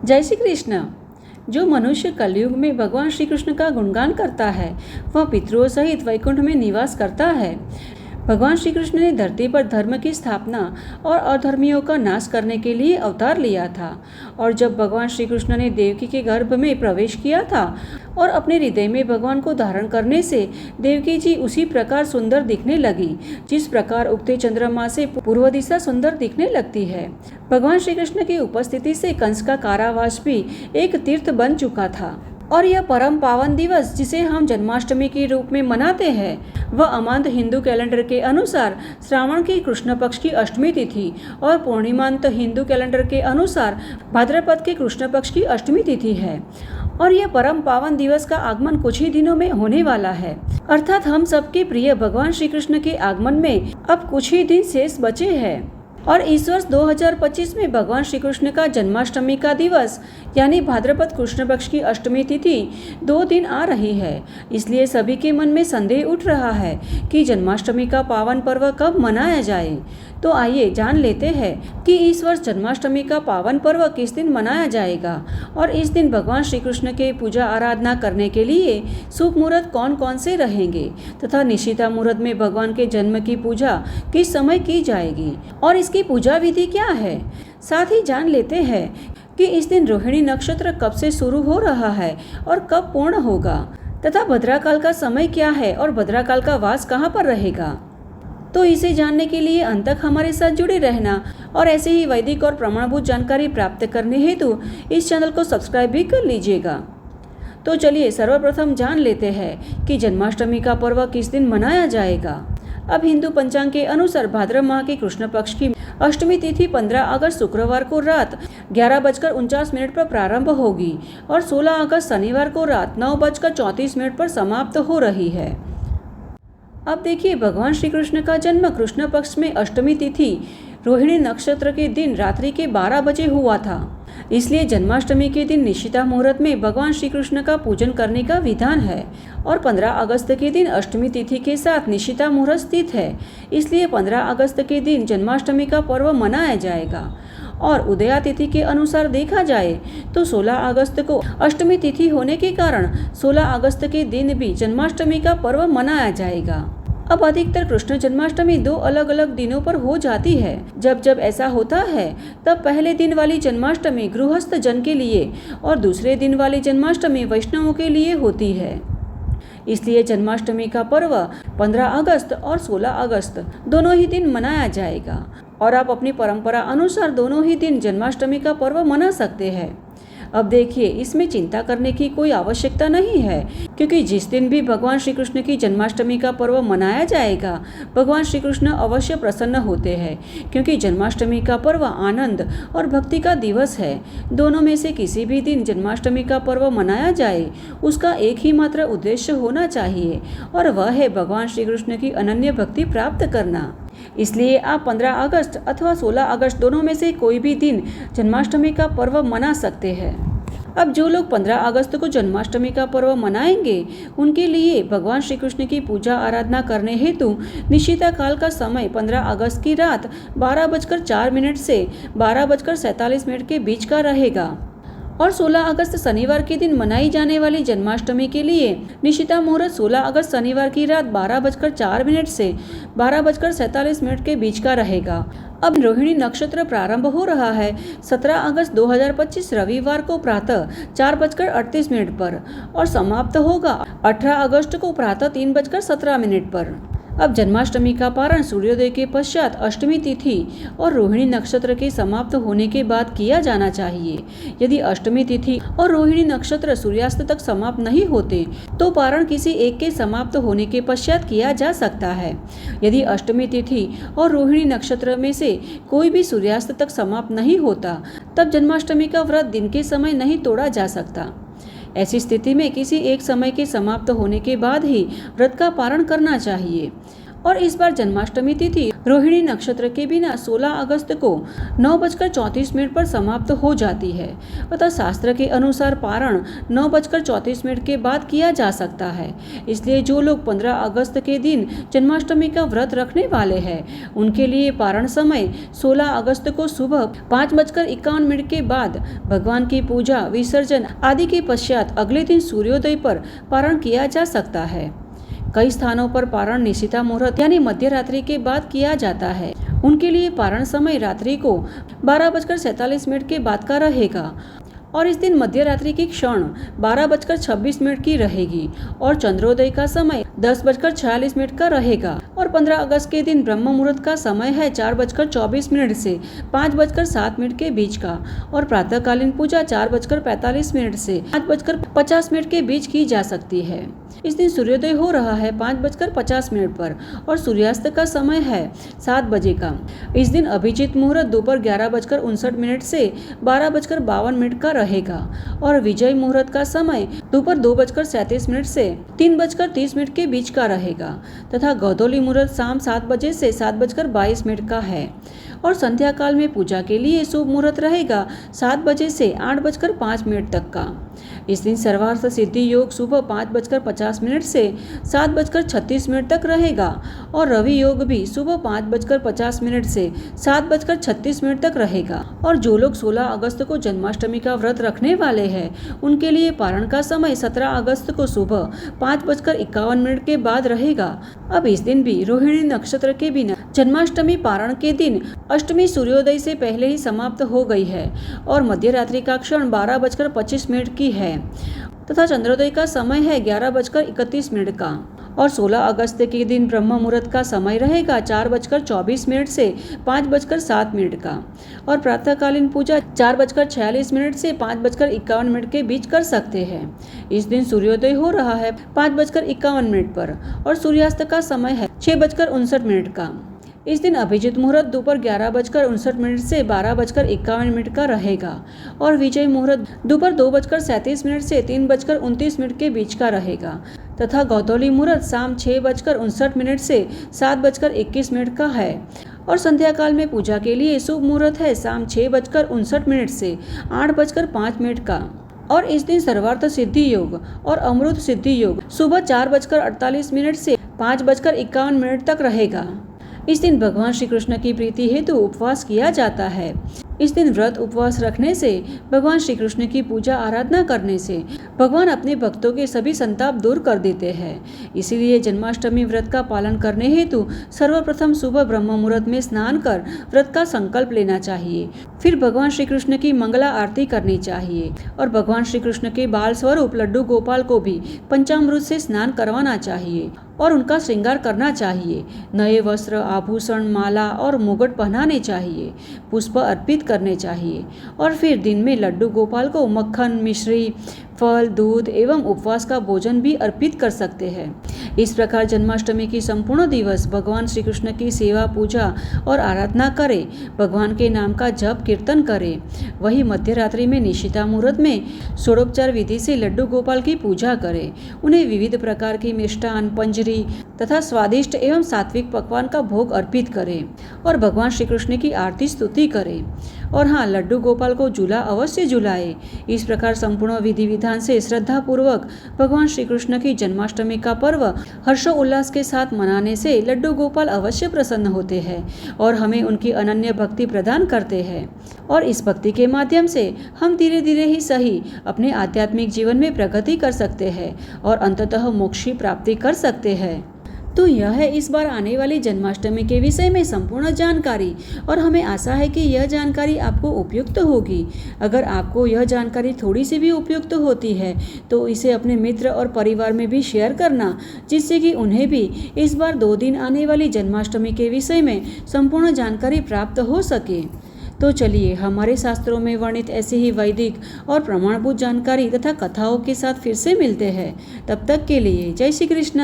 जय श्री कृष्ण। जो मनुष्य कलयुग में भगवान श्री कृष्ण का गुणगान करता है वह पितरों सहित वैकुंठ में निवास करता है। भगवान श्री कृष्ण ने धरती पर धर्म की स्थापना और अधर्मियों का नाश करने के लिए अवतार लिया था। और जब भगवान श्री कृष्ण ने देवकी के गर्भ में प्रवेश किया था और अपने हृदय में भगवान को धारण करने से देवकी जी उसी प्रकार सुंदर दिखने लगी जिस प्रकार उगते चंद्रमा से पूर्व दिशा सुंदर दिखने लगती है। भगवान श्री कृष्ण की उपस्थिति से कंस का कारावास भी एक तीर्थ बन चुका था। और यह परम पावन दिवस जिसे हम जन्माष्टमी के रूप में मनाते हैं वह अमांत हिंदू कैलेंडर के अनुसार श्रावण की कृष्ण पक्ष की अष्टमी तिथि और पूर्णिमांत हिंदू कैलेंडर के अनुसार भाद्रपद के कृष्ण पक्ष की अष्टमी तिथि है। और यह परम पावन दिवस का आगमन कुछ ही दिनों में होने वाला है, अर्थात हम सबके प्रिय भगवान श्री कृष्ण के आगमन में अब कुछ ही दिन शेष बचे हैं। और इस वर्ष 2025 में भगवान श्री कृष्ण का जन्माष्टमी का दिवस यानी भाद्रपद कृष्ण पक्ष की अष्टमी तिथि 2 दिन आ रही है। इसलिए सभी के मन में संदेह उठ रहा है कि जन्माष्टमी का पावन पर्व कब मनाया जाए। तो आइए जान लेते हैं कि इस वर्ष जन्माष्टमी का पावन पर्व किस दिन मनाया जाएगा और इस दिन भगवान श्री कृष्ण के पूजा आराधना करने के लिए शुभ मुहूर्त कौन कौन से रहेंगे तथा निशिता मुहूर्त में भगवान के जन्म की पूजा किस समय की जाएगी और इसकी पूजा विधि क्या है। साथ ही जान लेते हैं कि इस दिन रोहिणी नक्षत्र कब से शुरू हो रहा है और कब पूर्ण होगा तथा भद्राकाल का समय क्या है और भद्राकाल का वास कहाँ पर रहेगा। तो इसे जानने के लिए अंत तक हमारे साथ जुड़े रहना और ऐसे ही वैदिक और प्रमाणभूत जानकारी प्राप्त करने हेतु इस चैनल को सब्सक्राइब भी कर लीजिएगा। तो चलिए सर्वप्रथम जान लेते हैं कि जन्माष्टमी का पर्व किस दिन मनाया जाएगा। अब हिंदू पंचांग के अनुसार भाद्रव माह के कृष्ण पक्ष की अष्टमी तिथि 15 अगस्त शुक्रवार को रात 11:49 पर प्रारंभ होगी और 16 अगस्त शनिवार को रात 9:34 पर समाप्त हो रही है। अब देखिए, भगवान श्री कृष्ण का जन्म कृष्ण पक्ष में अष्टमी तिथि रोहिणी नक्षत्र के दिन रात्रि के 12 बजे हुआ था। इसलिए जन्माष्टमी के दिन निशिता मुहूर्त में भगवान श्री कृष्ण का पूजन करने का विधान है और 15 अगस्त के दिन अष्टमी तिथि के साथ निशिता मुहूर्त स्थित है। इसलिए 15 अगस्त के दिन जन्माष्टमी का पर्व मनाया जाएगा। और उदया तिथि के अनुसार देखा जाए तो 16 अगस्त को अष्टमी तिथि होने के कारण 16 अगस्त के दिन भी जन्माष्टमी का पर्व मनाया जाएगा। अब अधिकतर कृष्ण जन्माष्टमी 2 अलग अलग दिनों पर हो जाती है। जब जब ऐसा होता है तब पहले दिन वाली जन्माष्टमी गृहस्थ जन के लिए और दूसरे दिन वाली जन्माष्टमी वैष्णवों के लिए होती है। इसलिए जन्माष्टमी का पर्व 15 अगस्त और 16 अगस्त दोनों ही दिन मनाया जाएगा और आप अपनी परंपरा अनुसार दोनों ही दिन जन्माष्टमी का पर्व मना सकते हैं। अब देखिए, इसमें चिंता करने की कोई आवश्यकता नहीं है क्योंकि जिस दिन भी भगवान श्री कृष्ण की जन्माष्टमी का पर्व मनाया जाएगा भगवान श्री कृष्ण अवश्य प्रसन्न होते हैं क्योंकि जन्माष्टमी का पर्व आनंद और भक्ति का दिवस है। दोनों में से किसी भी दिन जन्माष्टमी का पर्व मनाया जाए उसका एक ही मात्र उद्देश्य होना चाहिए और वह है भगवान श्री कृष्ण की अनन्य भक्ति प्राप्त करना। इसलिए आप 15 अगस्त अथवा 16 अगस्त दोनों में से कोई भी दिन जन्माष्टमी का पर्व मना सकते हैं। अब जो लोग 15 अगस्त को जन्माष्टमी का पर्व मनाएंगे उनके लिए भगवान श्री कृष्ण की पूजा आराधना करने हेतु निशिता काल का समय 15 अगस्त की रात 12:04 से 12:47 के बीच का रहेगा और 16 अगस्त शनिवार के दिन मनाई जाने वाली जन्माष्टमी के लिए निशिता मुहूर्त 16 अगस्त शनिवार की रात 12:04 से 12:47 के बीच का रहेगा। अब रोहिणी नक्षत्र प्रारंभ हो रहा है 17 अगस्त 2025 रविवार को प्रातः 4:38 पर और समाप्त होगा 18 अगस्त को प्रातः 3:17 पर। अब जन्माष्टमी का पारण सूर्योदय के पश्चात अष्टमी तिथि और रोहिणी नक्षत्र के समाप्त होने के बाद किया जाना चाहिए। यदि अष्टमी तिथि और रोहिणी नक्षत्र सूर्यास्त तक समाप्त नहीं होते तो पारण किसी एक के समाप्त होने के पश्चात किया जा सकता है। यदि अष्टमी तिथि और रोहिणी नक्षत्र में से कोई भी सूर्यास्त तक समाप्त नहीं होता तब जन्माष्टमी का व्रत दिन के समय नहीं तोड़ा जा सकता। ऐसी स्थिति में किसी एक समय के समाप्त होने के बाद ही व्रत का पारण करना चाहिए और इस बार जन्माष्टमी तिथि रोहिणी नक्षत्र के बिना 16 अगस्त को 9:34 पर समाप्त हो जाती है। अतः शास्त्र के अनुसार पारण 9:34 के बाद किया जा सकता है। इसलिए जो लोग 15 अगस्त के दिन जन्माष्टमी का व्रत रखने वाले हैं, उनके लिए पारण समय 16 अगस्त को सुबह 5:51 के बाद भगवान की पूजा, विसर्जन आदि के पश्चात अगले दिन सूर्योदय पर पारण किया जा सकता है। कई स्थानों पर पारण निशिता मुहूर्त यानी मध्य रात्रि के बाद किया जाता है। उनके लिए पारण समय रात्रि को 12:47 के बाद का रहेगा और इस दिन मध्य रात्रि की क्षण 12:26 की रहेगी और चंद्रोदय का समय 10:46 का रहेगा। और 15 अगस्त के दिन ब्रह्म मुहूर्त का समय है 4:24 से 5:07 के बीच का और प्रातःकालीन पूजा 4:45 से 5:50 के बीच की जा सकती है। इस दिन सूर्योदय हो रहा है 5:50 पर और सूर्यास्त का समय है 7 बजे का। इस दिन अभिजीत मुहूर्त दोपहर 11:59 से 12:52 का रहेगा और विजय मुहूर्त का समय दोपहर 2:37 से 3:30 के बीच का रहेगा तथा गोधूली मुहूर्त शाम 7 बजे से 7:22 का है और संध्या काल में पूजा के लिए शुभ मुहूर्त रहेगा 7 बजे से 8:05 तक का। इस दिन सर्वार्थ सिद्धि योग सुबह 5:50 से 7:36 तक रहेगा और रवि योग भी सुबह 5:50 से 7:36 तक रहेगा। और जो लोग 16 अगस्त को जन्माष्टमी का व्रत रखने वाले हैं, उनके लिए पारण का समय 17 अगस्त को सुबह 5:51 के बाद रहेगा। अब इस दिन भी रोहिणी नक्षत्र के बिना जन्माष्टमी पारण के दिन अष्टमी सूर्योदय से पहले ही समाप्त हो गई है और मध्य रात्रि का क्षण 12:25 की है तथा चंद्रोदय का समय है 11:31 का और 16 अगस्त के दिन ब्रह्म मुहूर्त का समय रहेगा 4:24 से 5:07 का और प्रातःकालीन पूजा 4:46 से 5:51 के बीच कर सकते हैं। इस दिन सूर्योदय हो रहा है 5:51 पर और सूर्यास्त का समय है 6:59 का। इस दिन अभिजीत मुहूर्त दोपहर 11:59 से 12:51 का रहेगा और विजय मुहूर्त दोपहर 2:37 से 3:29 के बीच का रहेगा तथा गोधूली मुहूर्त शाम 6:59 से 7:21 का है और संध्या काल में पूजा के लिए शुभ मुहूर्त है शाम 6:59 से 8:05 का और इस दिन सर्वार्थ सिद्धि योग और अमृत सिद्धि योग सुबह 4:48 से 5:51 तक रहेगा। इस दिन भगवान श्री कृष्ण की प्रीति हेतु उपवास किया जाता है। इस दिन व्रत उपवास रखने से, भगवान श्री कृष्ण की पूजा आराधना करने से भगवान अपने भक्तों के सभी संताप दूर कर देते हैं। इसीलिए जन्माष्टमी व्रत का पालन करने हेतु सर्वप्रथम सुबह ब्रह्म मुहूर्त में स्नान कर व्रत का संकल्प लेना चाहिए। फिर भगवान श्री कृष्ण की मंगला आरती करनी चाहिए और भगवान श्री कृष्ण के बाल स्वरूप लड्डू गोपाल को भी पंचामृत से स्नान करवाना चाहिए और उनका श्रृंगार करना चाहिए। नए वस्त्र, आभूषण, माला और मुकुट पहनाने चाहिए, पुष्प अर्पित करने चाहिए और फिर दिन में लड्डू गोपाल को मक्खन, मिश्री, फल, दूध एवं उपवास का भोजन भी अर्पित कर सकते हैं। इस प्रकार जन्माष्टमी की संपूर्ण दिवस भगवान श्री कृष्ण की सेवा, पूजा और आराधना करें, भगवान के नाम का जप कीर्तन करें। वही मध्य रात्रि में निशिता मुहूर्त में षोडोपचार विधि से लड्डू गोपाल की पूजा करें, उन्हें विविध प्रकार की मिष्टान, पंजरी तथा स्वादिष्ट एवं सात्विक पकवान का भोग अर्पित करें और भगवान श्री कृष्ण की आरती स्तुति करें और हाँ, लड्डू गोपाल को झूला अवश्य झुलाए। इस प्रकार संपूर्ण विधि विधान से श्रद्धा पूर्वक भगवान श्री कृष्ण की जन्माष्टमी का पर्व हर्षोल्लास के साथ मनाने से लड्डू गोपाल अवश्य प्रसन्न होते हैं और हमें उनकी अनन्य भक्ति प्रदान करते हैं और इस भक्ति के माध्यम से हम धीरे धीरे ही सही अपने आध्यात्मिक जीवन में प्रगति कर सकते हैं और अंततः मोक्ष की प्राप्ति कर सकते हैं। तो यह है इस बार आने वाली जन्माष्टमी के विषय में संपूर्ण जानकारी और हमें आशा है कि यह जानकारी आपको उपयुक्त होगी। अगर आपको यह जानकारी थोड़ी सी भी उपयुक्त होती है तो इसे अपने मित्र और परिवार में भी शेयर करना, जिससे कि उन्हें भी इस बार 2 दिन आने वाली जन्माष्टमी के विषय में संपूर्ण जानकारी प्राप्त हो सके। तो चलिए हमारे शास्त्रों में वर्णित ऐसे ही वैदिक और प्रमाणभूत जानकारी तथा कथाओं के साथ फिर से मिलते हैं। तब तक के लिए जय श्री कृष्ण।